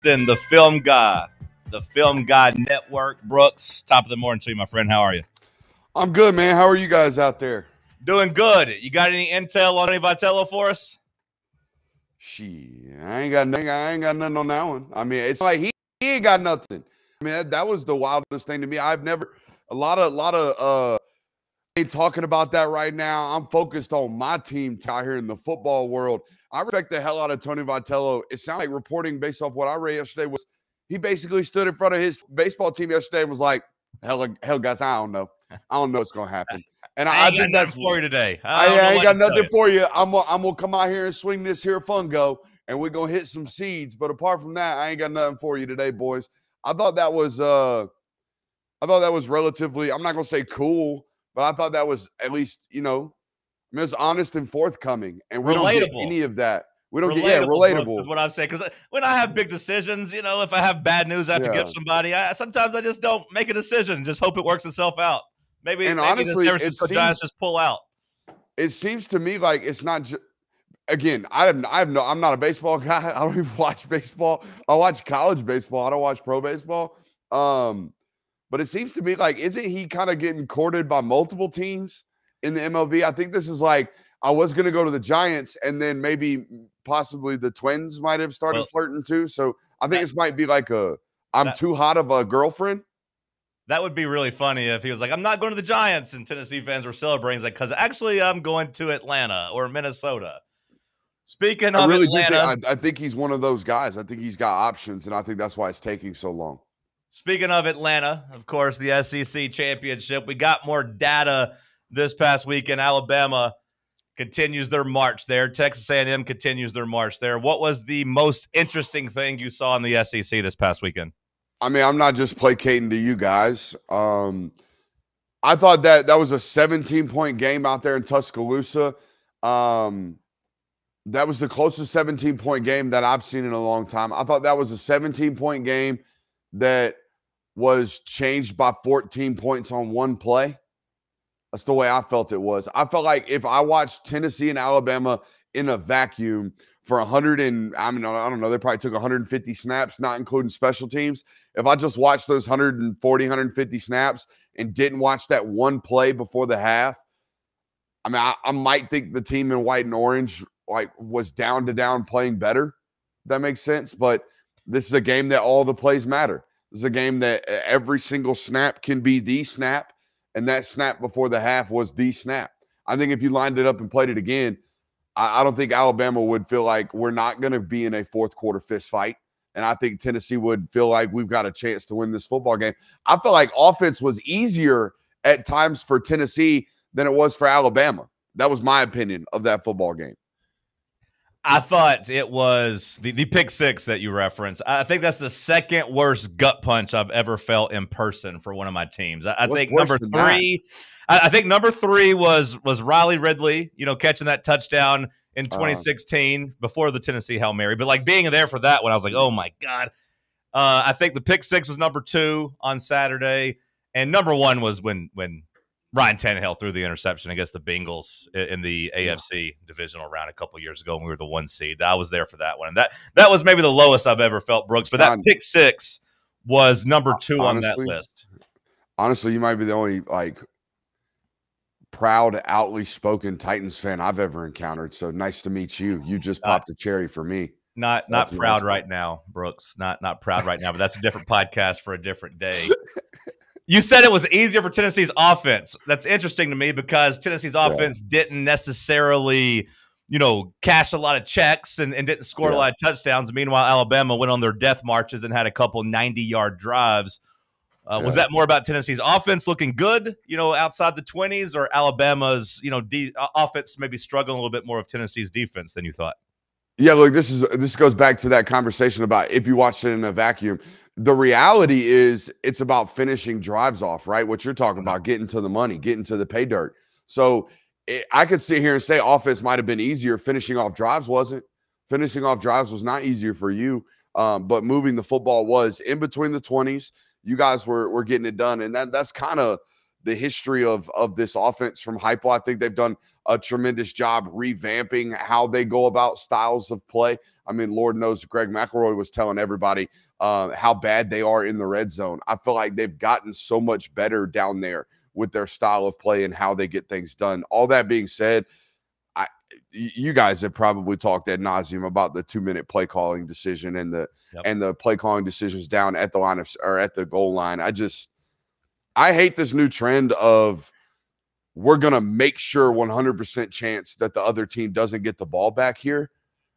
The film guy, the Film Guy Network. Brooks, top of the morning to you, my friend. How are you? I'm good, man. How are you guys out there? Doing good. You got any intel on any Vitello for us? Shit, I ain't got nothing on that one. I mean, it's like he ain't got nothing. I mean, that was the wildest thing to me. I've never a lot of ain't talking about that right now. I'm focused on my team out here in the football world. I respect the hell out of Tony Vitello. It sounds like reporting based off what I read yesterday was he basically stood in front of his baseball team yesterday and was like, hell guys, I don't know. I don't know what's gonna happen. And I think got that's for you today. I ain't got nothing for you. I'm gonna come out here and swing this here fungo, and we're gonna hit some seeds. But apart from that, I ain't got nothing for you today, boys. I thought that was relatively, I'm not gonna say cool, but I thought that was at least, I mean, it was honest and forthcoming. And we don't get any of that. We don't get relatable. Brooks, is what I'm saying. Because when I have big decisions, if I have bad news I have to give somebody, sometimes I just don't make a decision. Just hope it works itself out. Maybe honestly, the San Francisco Giants just pull out. It seems to me like it's not just. Again, I'm not a baseball guy. I don't even watch baseball. I watch college baseball. I don't watch pro baseball. But it seems to me like, isn't he kind of getting courted by multiple teams in the MLB? I think this is like, I was going to go to the Giants, and then maybe possibly the Twins might have started flirting too. So I think this might be like I'm too hot of a girlfriend. That would be really funny if he was like, I'm not going to the Giants, and Tennessee fans were celebrating. He's like, because actually I'm going to Atlanta or Minnesota. Speaking of Atlanta. I think he's one of those guys. I think he's got options, and I think that's why it's taking so long. Speaking of Atlanta, of course, the SEC championship. We got more data this past weekend. Alabama continues their march there. Texas A&M continues their march there. What was the most interesting thing you saw in the SEC this past weekend? I mean, I'm not just placating to you guys. I thought that was a 17-point game out there in Tuscaloosa. That was the closest 17-point game that I've seen in a long time. I thought that was a 17-point game that was changed by 14 points on one play. That's the way I felt it was. I felt like if I watched Tennessee and Alabama in a vacuum for 100 and, I don't know, they probably took 150 snaps, not including special teams. If I just watched those 140, 150 snaps and didn't watch that one play before the half, I mean, I might think the team in white and orange was down to down playing better. If that makes sense. But this is a game that all the plays matter. This is a game that every single snap can be the snap, and that snap before the half was the snap. I think if you lined it up and played it again, I don't think Alabama would feel like we're not going to be in a fourth quarter fist fight. And I think Tennessee would feel like we've got a chance to win this football game. I feel like offense was easier at times for Tennessee than it was for Alabama. That was my opinion of that football game. I thought it was the pick six that you referenced. I think that's the second worst gut punch I've ever felt in person for one of my teams. I think number three. I think number three was Riley Ridley, catching that touchdown in 2016 before the Tennessee Hail Mary. But being there for that one, I was like, oh my God. I think the pick six was number two on Saturday, and number one was when Ryan Tannehill threw the interception against the Bengals in the AFC divisional round a couple years ago when we were the 1 seed. I was there for that one. And that was maybe the lowest I've ever felt, Brooks. But that pick six was number two on that list. Honestly, you might be the only proud, outly spoken Titans fan I've ever encountered. So nice to meet you. You just popped a cherry for me. Not proud right now, Brooks. Not proud right now, but that's a different podcast for a different day. You said it was easier for Tennessee's offense. That's interesting to me because Tennessee's offense didn't necessarily, cash a lot of checks and didn't score a lot of touchdowns. Meanwhile, Alabama went on their death marches and had a couple 90-yard drives. Was that more about Tennessee's offense looking good, outside the 20s, or Alabama's, offense maybe struggling a little bit more of Tennessee's defense than you thought? Yeah, look, this goes back to that conversation about if you watched it in a vacuum. The reality is it's about finishing drives off, right? What you're talking about, getting to the money, getting to the pay dirt. So I could sit here and say offense might have been easier. Finishing off drives wasn't. Finishing off drives was not easier for you, but moving the football was. In between the 20s, you guys were getting it done. And that's kind of the history of this offense from Heupel. I think they've done a tremendous job revamping how they go about styles of play. I mean, Lord knows Greg McElroy was telling everybody how bad they are in the red zone. I feel like they've gotten so much better down there with their style of play and how they get things done. All that being said, you guys have probably talked ad nauseum about the 2-minute play calling decision and the play calling decisions down at the line of or at the goal line. I hate this new trend of we're gonna make sure 100% chance that the other team doesn't get the ball back here.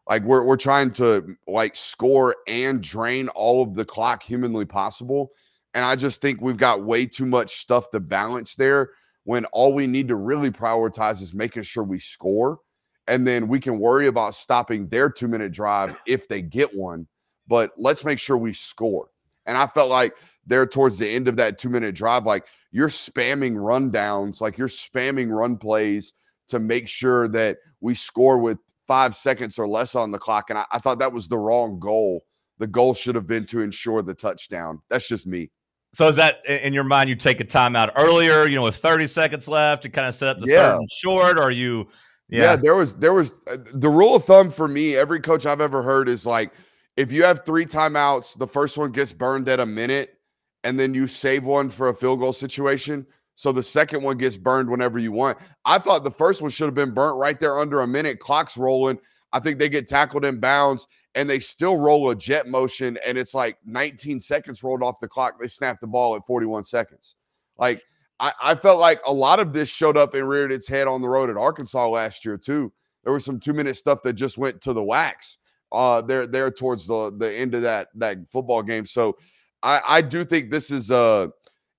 Like we're trying to like score and drain all of the clock humanly possible. And I just think we've got way too much stuff to balance there when all we need to really prioritize is making sure we score. And then we can worry about stopping their 2-minute drive if they get one. But let's make sure we score. And I felt like there towards the end of that 2-minute drive, like you're spamming rundowns, like you're spamming run plays to make sure that we score with 5 seconds or less on the clock. And I thought that was the wrong goal. The goal should have been to ensure the touchdown. That's just me. So is that in your mind, you take a timeout earlier, with 30 seconds left to kind of set up the third and short, or you – Yeah, there was the rule of thumb for me, every coach I've ever heard is like, if you have 3 timeouts, the first one gets burned at a minute, and then you save one for a field goal situation. So the second one gets burned whenever you want. I thought the first one should have been burnt right there under a minute. Clock's rolling. I think they get tackled in bounds, and they still roll a jet motion, and it's like 19 seconds rolled off the clock. They snap the ball at 41 seconds. Like, I felt like a lot of this showed up and reared its head on the road at Arkansas last year, too. There was some 2-minute stuff that just went to the wax there towards the end of that football game. So I do think this is and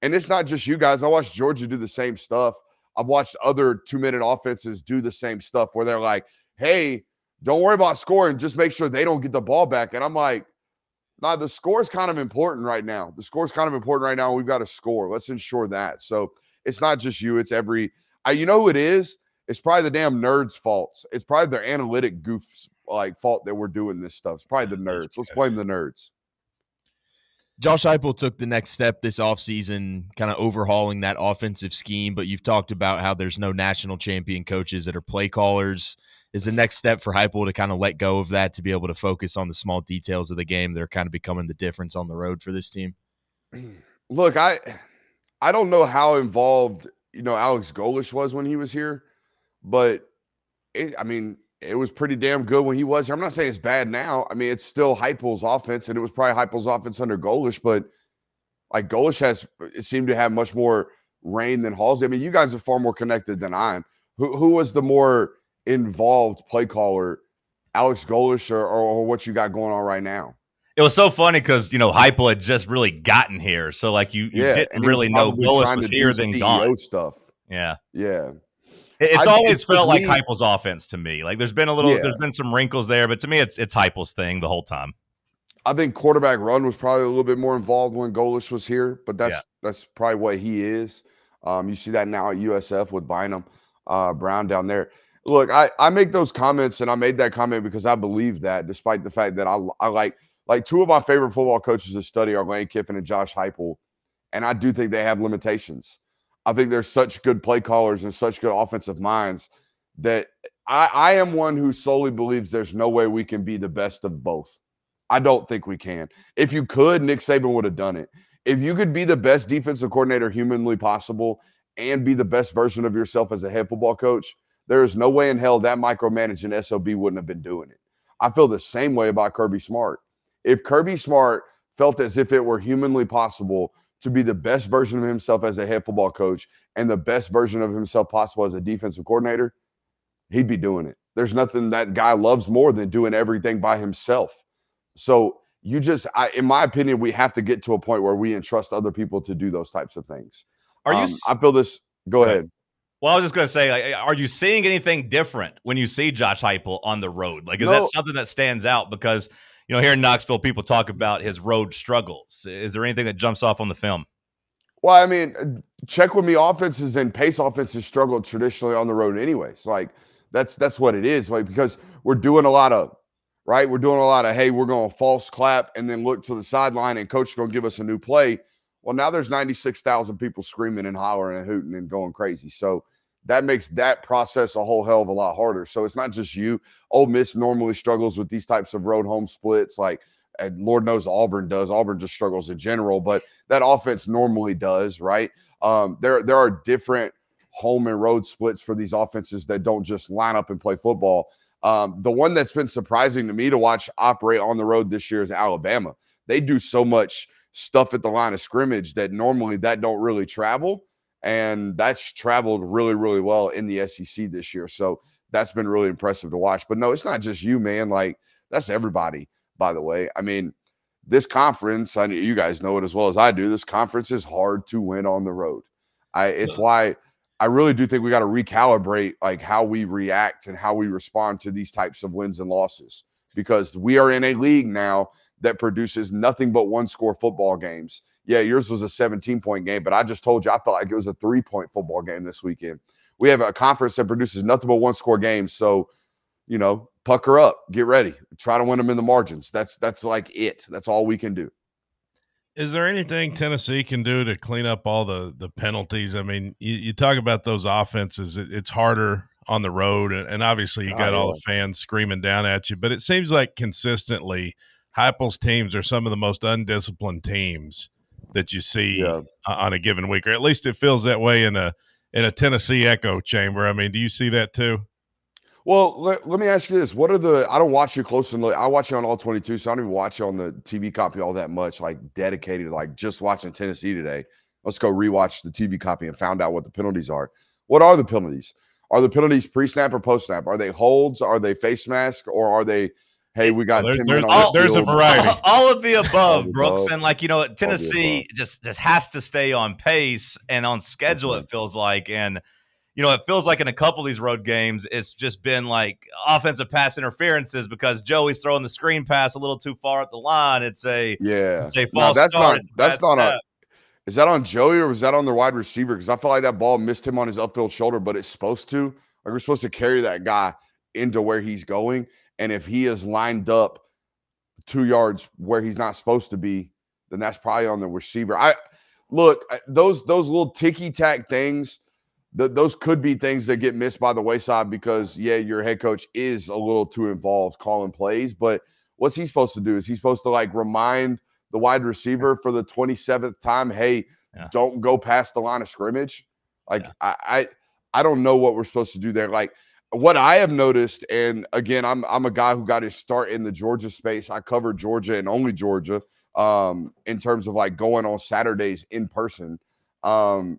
it's not just you guys. I watched Georgia do the same stuff. I've watched other 2-minute offenses do the same stuff where they're like, hey, don't worry about scoring. Just make sure they don't get the ball back. And I'm like, nah, the score is kind of important right now. The score is kind of important right now. We've got to score. Let's ensure that. So it's not just you. It's you know who it is? It's probably the damn nerds' faults. It's probably their analytic goofs fault that we're doing this stuff. It's probably the nerds. Let's blame the nerds. Josh Heupel took the next step this offseason, kind of overhauling that offensive scheme, but you've talked about how there's no national champion coaches that are play callers. Is the next step for Heupel to kind of let go of that, to be able to focus on the small details of the game that are kind of becoming the difference on the road for this team? Look, I don't know how involved, Alex Golesh was when he was here, but it was pretty damn good when he was here. I'm not saying it's bad now. I mean, it's still Heupel's offense, and it was probably Heupel's offense under Golesh, but like Golesh seemed to have much more reign than Halsey. I mean, you guys are far more connected than I am. Who was the more involved play caller, Alex Golesh or what you got going on right now? It was so funny because, Heupel had just really gotten here. So, you didn't really know Golesh was here, then gone. Stuff. Yeah. Yeah. It's always felt like Heupel's offense to me. Like, there's been there's been some wrinkles there, but to me, it's Heupel's thing the whole time. I think quarterback run was probably a little bit more involved when Golesh was here, but that's probably what he is. You see that now at USF with Bynum Brown down there. Look, I make those comments, and I made that comment because I believe that, despite the fact that I like two of my favorite football coaches to study are Lane Kiffin and Josh Heupel, and I do think they have limitations. I think they're such good play callers and such good offensive minds that I am one who solely believes there's no way we can be the best of both. I don't think we can. If you could, Nick Saban would have done it. If you could be the best defensive coordinator humanly possible and be the best version of yourself as a head football coach, there is no way in hell that micromanaging SOB wouldn't have been doing it. I feel the same way about Kirby Smart. If Kirby Smart felt as if it were humanly possible to be the best version of himself as a head football coach and the best version of himself possible as a defensive coordinator, he'd be doing it. There's nothing that guy loves more than doing everything by himself. So in my opinion, we have to get to a point where we entrust other people to do those types of things. I feel this. Go ahead. Well, I was just going to say, are you seeing anything different when you see Josh Heupel on the road? Is that something that stands out? Because, here in Knoxville, people talk about his road struggles. Is there anything that jumps off on the film? Well, I mean, check with me. Offenses and pace offenses struggled traditionally on the road anyways. That's what it is. Because we're doing a lot of, right? We're doing a lot of, hey, we're going to false clap and then look to the sideline and coach is going to give us a new play. Well, now there's 96,000 people screaming and hollering and hooting and going crazy. So that makes that process a whole hell of a lot harder. So it's not just you. Ole Miss normally struggles with these types of road home splits, like, and Lord knows Auburn does. Auburn just struggles in general, but that offense normally does, right? There are different home and road splits for these offenses that don't just line up and play football. The one that's been surprising to me to watch operate on the road this year is Alabama. They do so much stuff at the line of scrimmage that normally that don't really travel. And that's traveled really, really well in the SEC this year. So that's been really impressive to watch. But no, it's not just you, man. Like, that's everybody, by the way. I mean, this conference, I know you guys know it as well as I do, this conference is hard to win on the road. It's why I really do think we got to recalibrate like how we react and how we respond to these types of wins and losses, because we are in a league now that produces nothing but one-score football games. Yeah, yours was a 17-point game, but I just told you I felt like it was a 3-point football game this weekend. We have a conference that produces nothing but one-score games, so, you know, pucker up, get ready, try to win them in the margins. That's like it. That's all we can do. Is there anything Tennessee can do to clean up all the penalties? I mean, you talk about those offenses. It's harder on the road, and obviously you got all the fans screaming down at you, but it seems like consistently Heupel's teams are some of the most undisciplined teams that you see on a given week, or at least it feels that way in a Tennessee echo chamber. I mean, do you see that too? Well, let me ask you this. What are the – I don't watch you close enough. I watch you on all 22, so I don't even watch you on the TV copy all that much, like dedicated, like just watching Tennessee today. Let's go rewatch the TV copy and found out what the penalties are. What are the penalties? Are the penalties pre-snap or post-snap? Are they holds? Are they face mask? Or are they – hey, we got 10 men on there's the a variety. All of the above, Brooks. And, like, you know, Tennessee just has to stay on pace and on schedule, it feels like. And, you know, it feels like in a couple of these road games, it's just been like offensive pass interferences because Joey's throwing the screen pass a little too far up the line. It's a false start. That's not on. Is that on Joey or was that on the wide receiver? Because I felt like that ball missed him on his upfield shoulder, but it's supposed to. Like, we're supposed to carry that guy into where he's going. And if he is lined up 2 yards where he's not supposed to be, then that's probably on the receiver. Look, those little ticky-tack things, those could be things that get missed by the wayside because, yeah, your head coach is a little too involved calling plays. But what's he supposed to do? Is he supposed to, like, remind the wide receiver for the 27th time, hey, don't go past the line of scrimmage? Like, I don't know what we're supposed to do there. Like, what I have noticed, and again, I'm a guy who got his start in the Georgia space. I covered Georgia and only Georgia in terms of like going on Saturdays in person. And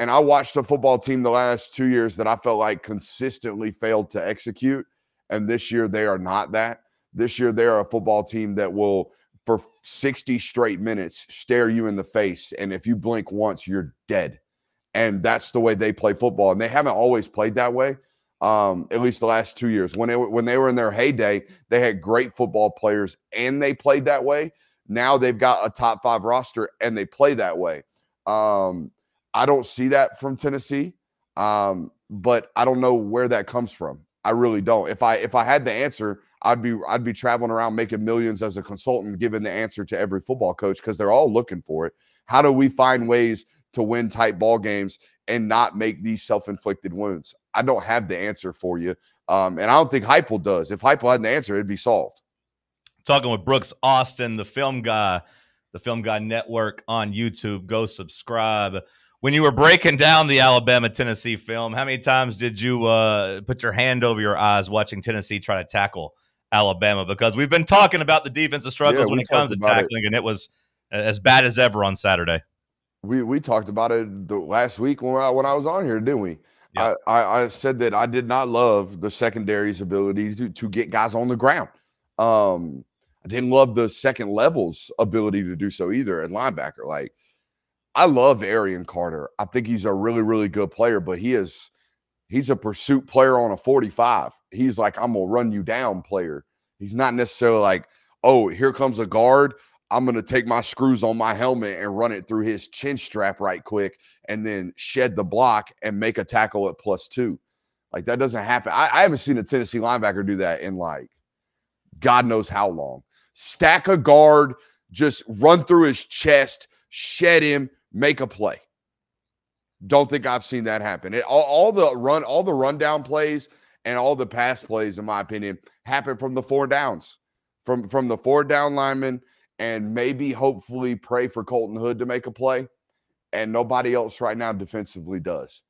I watched a football team the last 2 years that I felt like consistently failed to execute. And this year they are not that. This year they are a football team that will, for 60 straight minutes, stare you in the face. And if you blink once, you're dead. And that's the way they play football. And they haven't always played that way. At least the last 2 years. When they were in their heyday, they had great football players and they played that way. Now they've got a top 5 roster and they play that way. I don't see that from Tennessee, but I don't know where that comes from. I really don't. If I had the answer, I'd be traveling around making millions as a consultant, giving the answer to every football coach because they're all looking for it. How do we find ways to win tight ball games and not make these self-inflicted wounds? I don't have the answer for you. And I don't think Heupel does. If Heupel had an answer, it'd be solved. Talking with Brooks Austin, the Film Guy Network on YouTube. Go subscribe. When you were breaking down the Alabama-Tennessee film, how many times did you put your hand over your eyes watching Tennessee try to tackle Alabama? Because we've been talking about the defensive struggles when it comes to tackling, and it was as bad as ever on Saturday. We talked about it the last week when I was on here, didn't we? Yep. I said that I did not love the secondary's ability to get guys on the ground. I didn't love the second level's ability to do so either at linebacker. Like, I love Arian Carter. I think he's a really, really good player, but he's a pursuit player on a 45. He's like, I'm going to run you down player. He's not necessarily like, oh, here comes a guard. I'm going to take my screws on my helmet and run it through his chin strap right quick and then shed the block and make a tackle at +2. Like, that doesn't happen. I haven't seen a Tennessee linebacker do that in, like, God knows how long. Stack a guard, just run through his chest, shed him, make a play. Don't think I've seen that happen. All the rundown plays and all the pass plays, in my opinion, happen from the 4 downs, from the 4 down linemen, and maybe hopefully pray for Colton Hood to make a play. And nobody else right now defensively does.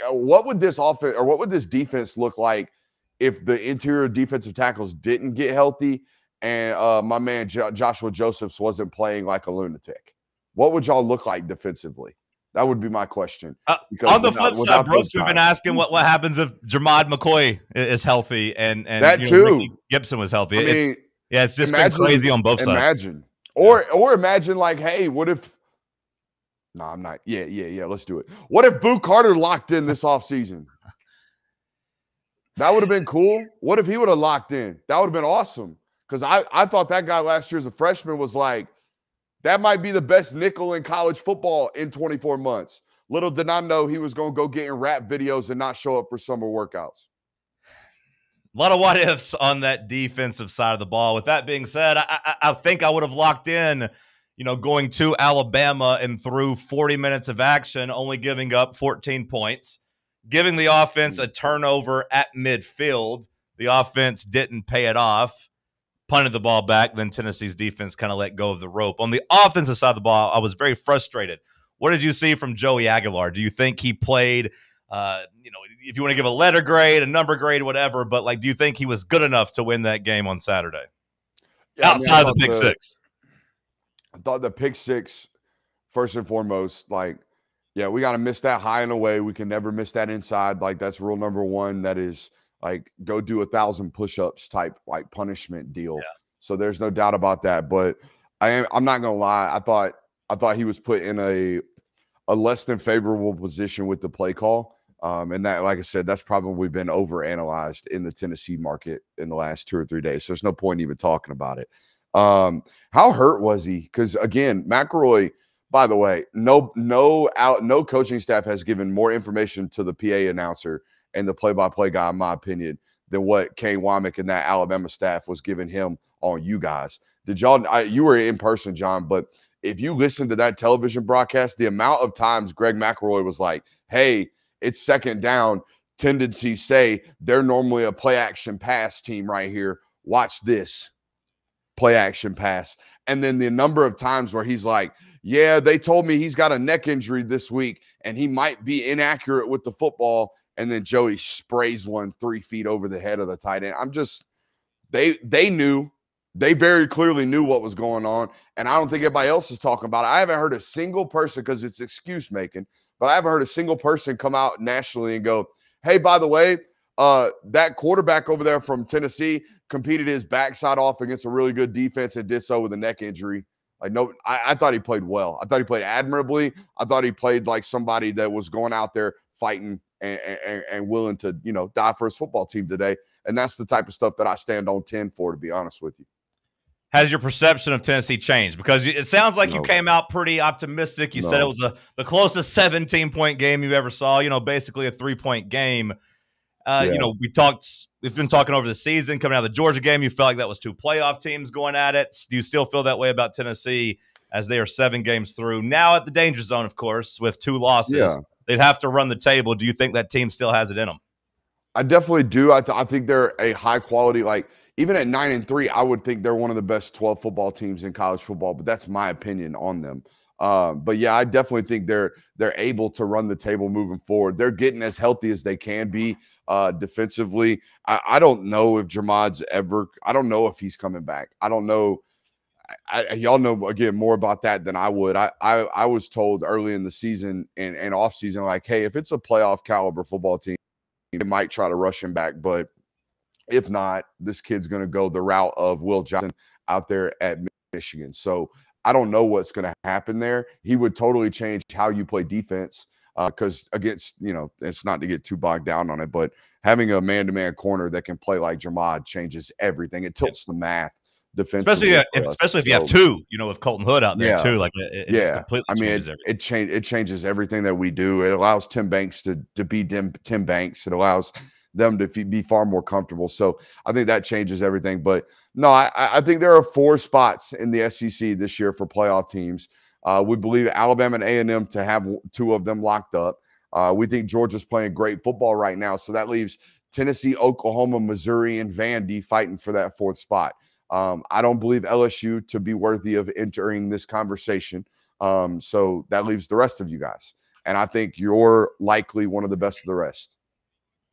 What would this offense or what would this defense look like if the interior defensive tackles didn't get healthy and my man Joshua Josephs wasn't playing like a lunatic? What would y'all look like defensively? That would be my question. On the flip side, Brooks, we've been asking what happens if Jermod McCoy is healthy and that too. Ricky Gibson was healthy. I mean, it's just been crazy on both sides. Or imagine like, hey, what if? No, I'm not. Yeah. Let's do it. What if Boo Carter locked in this offseason? That would have been cool. What if he would have locked in? That would have been awesome. Because I thought that guy last year as a freshman was like, that might be the best nickel in college football in 24 months. Little did I know he was going to go get in rap videos and not show up for summer workouts. A lot of what ifs on that defensive side of the ball. With that being said, I think I would have locked in, going to Alabama and through 40 minutes of action, only giving up 14 points, giving the offense a turnover at midfield. The offense didn't pay it off. Punted the ball back, then Tennessee's defense kind of let go of the rope. On the offensive side of the ball, I was very frustrated. What did you see from Joey Aguilar? Do you think he played, if you want to give a letter grade, a number grade, whatever, but do you think he was good enough to win that game on Saturday? Yeah, outside of the pick six. I thought the pick six, first and foremost, we got to miss that high and away. We can never miss that inside. That's rule number 1. That is, go do 1,000 push-ups type punishment deal. Yeah. So there's no doubt about that. But I'm not gonna lie. I thought he was put in a less than favorable position with the play call. And that, like I said, that's probably been overanalyzed in the Tennessee market in the last 2 or 3 days. So there's no point even talking about it. How hurt was he? Because again, McElroy, by the way, no coaching staff has given more information to the PA announcer and the play-by-play guy, in my opinion, than what Kane Womack and that Alabama staff was giving him on you guys. Did y'all? You were in person, John, but if you listen to that television broadcast, the amount of times Greg McElroy was like, "Hey, it's second down. Tendencies say they're normally a play-action pass team right here. Watch this play-action pass." And then the number of times where he's like, "Yeah, they told me he's got a neck injury this week and he might be inaccurate with the football." And then Joey sprays one 3 feet over the head of the tight end. They knew. They very clearly knew what was going on. And I don't think everybody else is talking about it. I haven't heard a single person, because it's excuse making, but I haven't heard a single person come out nationally and go, "Hey, by the way, that quarterback over there from Tennessee competed his backside off against a really good defense and did so with a neck injury." I thought he played well. I thought he played admirably. I thought he played like somebody that was going out there fighting and willing to, die for his football team today. And that's the type of stuff that I stand on 10 for, to be honest with you. Has your perception of Tennessee changed? Because it sounds like you came out pretty optimistic. You said it was the closest 17-point game you ever saw, basically a 3-point game. We've been talking over the season, coming out of the Georgia game. You felt like that was 2 playoff teams going at it. Do you still feel that way about Tennessee as they are 7 games through? Now at the danger zone, of course, with 2 losses. Yeah. They'd have to run the table. Do you think that team still has it in them? I definitely do. I think they're a high quality, even at 9-3, I would think they're one of the best 12 football teams in college football, but that's my opinion on them. But yeah, I definitely think they're able to run the table moving forward. They're getting as healthy as they can be defensively. I don't know if Jermod's I don't know if he's coming back. I don't know. Y'all know, again, more about that than I would. I was told early in the season and off season, hey, if it's a playoff caliber football team, they might try to rush him back. But if not, this kid's going to go the route of Will Johnson out there at Michigan. So I don't know what's going to happen there. He would totally change how you play defense because against, it's not to get too bogged down on it, but having a man-to-man corner that can play like Jermod changes everything. It tilts the math. Especially if you have 2, with Colton Hood out there too. It just completely changes everything. It changes everything that we do. It allows Tim Banks to be Tim Banks. It allows them to be far more comfortable. So I think that changes everything. But no, I think there are 4 spots in the SEC this year for playoff teams. We believe Alabama and A&M to have 2 of them locked up. We think Georgia's playing great football right now. So that leaves Tennessee, Oklahoma, Missouri, and Vandy fighting for that 4th spot. I don't believe LSU to be worthy of entering this conversation. So that leaves the rest of you guys. And I think you're likely one of the best of the rest.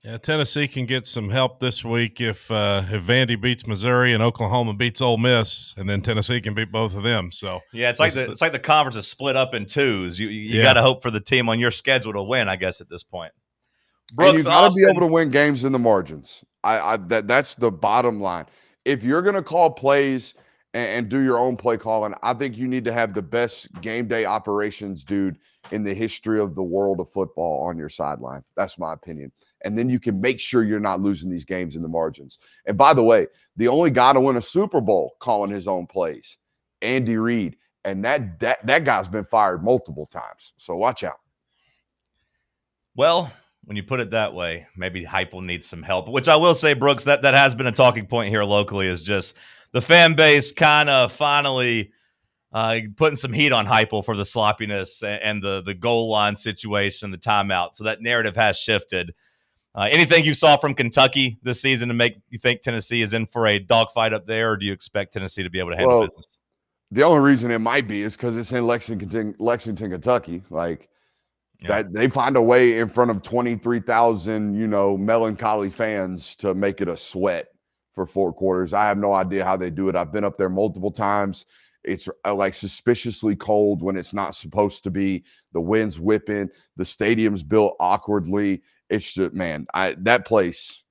Yeah, Tennessee can get some help this week if Vandy beats Missouri and Oklahoma beats Ole Miss, and then Tennessee can beat both of them. So yeah, it's like the conference is split up in twos. You got to hope for the team on your schedule to win, I guess, at this point. Brooks, and you got to be able to win games in the margins. That's the bottom line. If you're going to call plays and do your own play calling, I think you need to have the best game day operations dude in the history of the world of football on your sideline. That's my opinion. And then you can make sure you're not losing these games in the margins. And by the way, the only guy to win a Super Bowl calling his own plays, Andy Reid. And that guy's been fired multiple times. So watch out. Well, when you put it that way, maybe Heupel needs some help, which I will say, Brooks, that has been a talking point here locally, is just the fan base kind of finally putting some heat on Heupel for the sloppiness and the goal line situation, the timeout. So that narrative has shifted. Anything you saw from Kentucky this season to make you think Tennessee is in for a dogfight up there, or do you expect Tennessee to be able to handle business? The only reason it might be is because it's in Lexington, Kentucky. That they find a way in front of 23,000, melancholy fans to make it a sweat for 4 quarters. I have no idea how they do it. I've been up there multiple times. It's like suspiciously cold when it's not supposed to be. The wind's whipping. The stadium's built awkwardly. It's just, man, that place,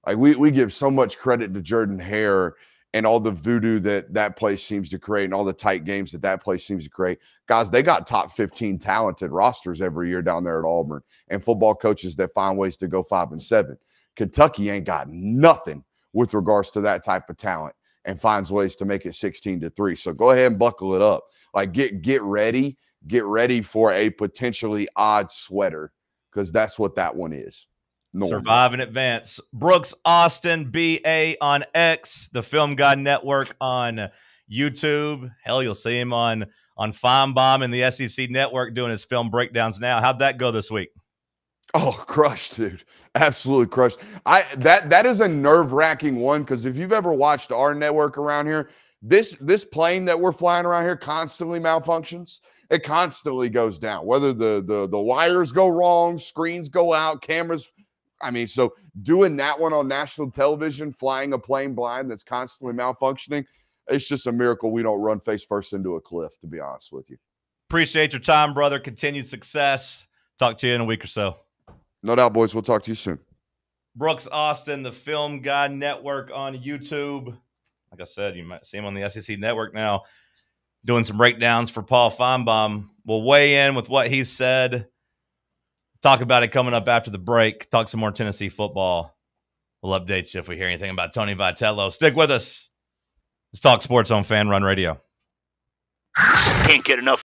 like we give so much credit to Jordan Hare and all the voodoo that place seems to create and all the tight games that place seems to create. Guys, they got top 15 talented rosters every year down there at Auburn and football coaches that find ways to go 5-7. Kentucky ain't got nothing with regards to that type of talent and finds ways to make it 16-3. So go ahead and buckle it up. Like get ready for a potentially odd sweater, because that's what that one is. Normal. Survive in advance. Brooks Austin, BA on X, the Film Guide Network on YouTube. Hell, you'll see him on Feinbaum and the SEC Network doing his film breakdowns now. How'd that go this week? Oh, crushed, dude. Absolutely crushed. That is a nerve-wracking one, because if you've ever watched our network around here, this plane that we're flying around here constantly malfunctions. It constantly goes down. Whether the wires go wrong, screens go out, cameras. I mean, so doing that one on national television, flying a plane blind that's constantly malfunctioning, it's just a miracle we don't run face first into a cliff, to be honest with you. Appreciate your time, brother. Continued success. Talk to you in a week or so. No doubt, boys. We'll talk to you soon. Brooks Austin, the Film Guide Network on YouTube. Like I said, you might see him on the SEC Network now doing some breakdowns for Paul Feinbaum. We'll weigh in with what he said. Talk about it coming up after the break. Talk some more Tennessee football. We'll update you if we hear anything about Tony Vitello. Stick with us. It's Talk Sports on Fan Run Radio. Can't get enough